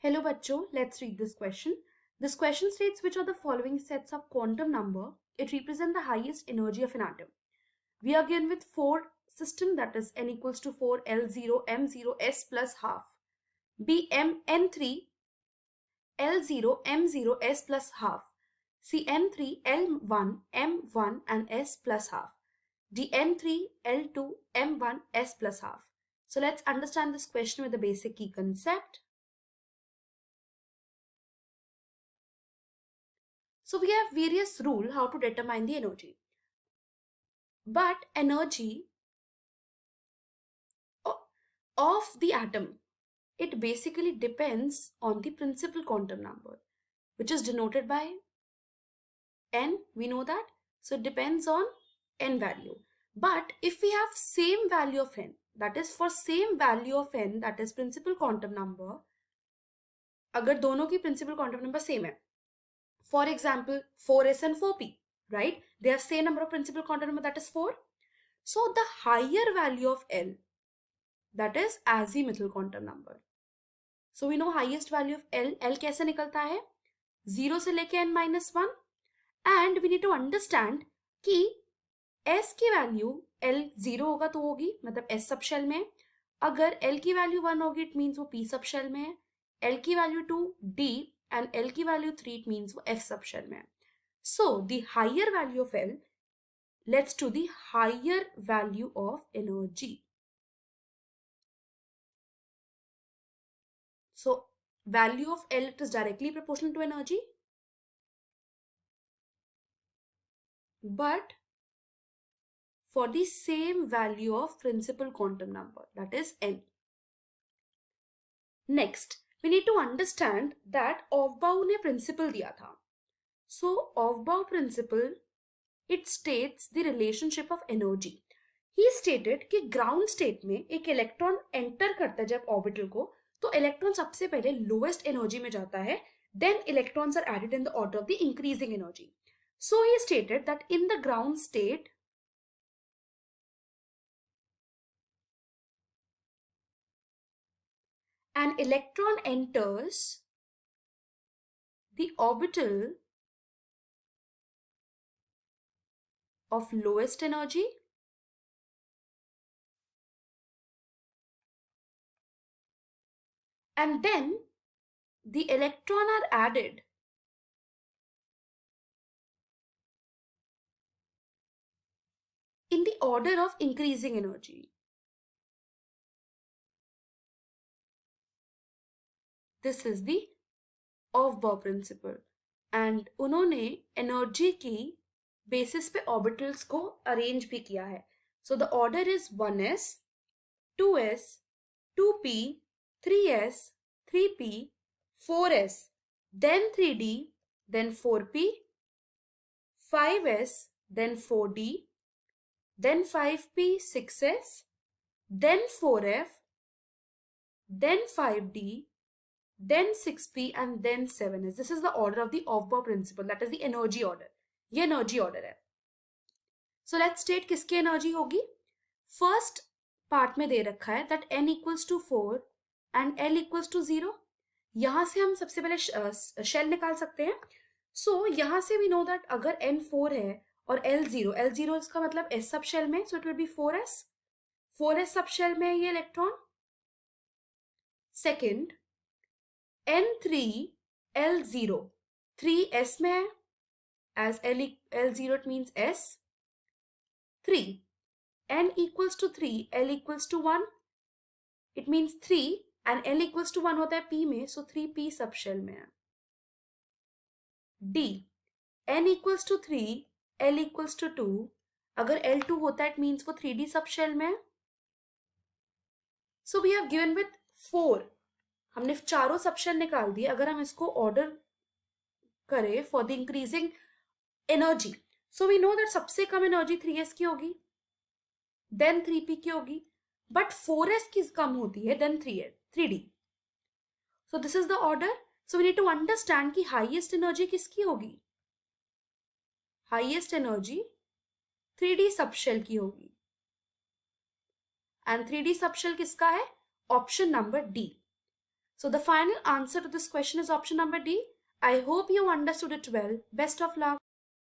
Hello bachcho, let's read this question. This question states which of the following sets of quantum number it represent the highest energy of an atom. We are given with four system, that is n equals to 4, L0, M0, S plus half. B M N3, L0, M0, S plus half. C N3, L1, M1 and S plus half. D N3, L2, M1, S plus half. So let's understand this question with the basic key concept. So we have various rules how to determine the energy. But energy of the atom, it basically depends on the principal quantum number, which is denoted by n, we know that. So it depends on n value. But if we have same value of n, that is for same value of n, that is principal quantum number, अगर दोनों की principal quantum number same है, for example 4s and 4p, right, they have same number of principal quantum number, that is 4. So the higher value of L, that is azimuthal quantum number. So we know highest value of L. L कैसे निकलता है? 0 से लेके n minus 1. And we need to understand कि S की value L 0 होगा तो होगी, मतलब S सब शेल में. अगर L की वैल्यू 1 होगी, it means वो P सब शेल में है. L की वैल्यू 2 D and L की वैल्यू 3, it means वो F सब शेल में है. So the higher value of L leads to the higher value of energy. So value of L is directly proportional to energy, but for the same value of principal quantum number, that is n. Next, we need to understand that Aufbau ने principle दिया था. So Aufbau principle, it states the relationship of energy. He stated कि ground state में एक electron enter करता है जब orbital को, तो इलेक्ट्रॉन सबसे पहले लोएस्ट एनर्जी में जाता है, then electrons are added in the order of the increasing energy. So he stated that in the ground state, an electron enters the orbital of lowest energy and then the electron are added in the order of increasing energy. This is the Aufbau principle. And उन्होंने energy की basis पे orbitals को arrange भी किया है. So the order is 1s, 2s, 2p, 3s, 3p, 4s, then 3d, then 4p, 5s, then 4d, then 5p, 6s, then 4f, then 5d, then 6p and then 7s. This is the order of the Aufbau principle, that is the energy order. ये energy order है. So let's state किसकी energy होगी. First part में दे रखा है that n equals to 4 and L equals to 0. यहाँ से हम सबसे पहले शेल निकाल सकते हैं. So यहाँ से we know that अगर n 4 है और L 0, L 0 इसका मतलब S सब शेल में, so it will be 4s. 4s सब शेल में है ये electron. Second, N3 L0, 3s में है, as L0 it means S. 3, n equals to 3, L equals to 1, it means 3 and L equals to 1 होता है P में, so 3p सब शेल में है. D, n equals to 3, L equals to 2, अगर L2 होता है it means वो 3d सब शेल में है. So we have given with 4, हमने चारों सब शेल निकाल दिए. अगर हम इसको ऑर्डर करें for the increasing energy, so we know that सबसे कम एनर्जी 3s की होगी, देन 3p की होगी, बट 4s की कम होती है then 3d. So this is the order. So we need to understand कि हाईएस्ट एनर्जी किसकी होगी. हाईएस्ट एनर्जी 3d सबशेल की होगी. एंड 3d सबशेल किसका है? Option number D. So the final answer to this question is option number D. I hope you understood it well. Best of luck.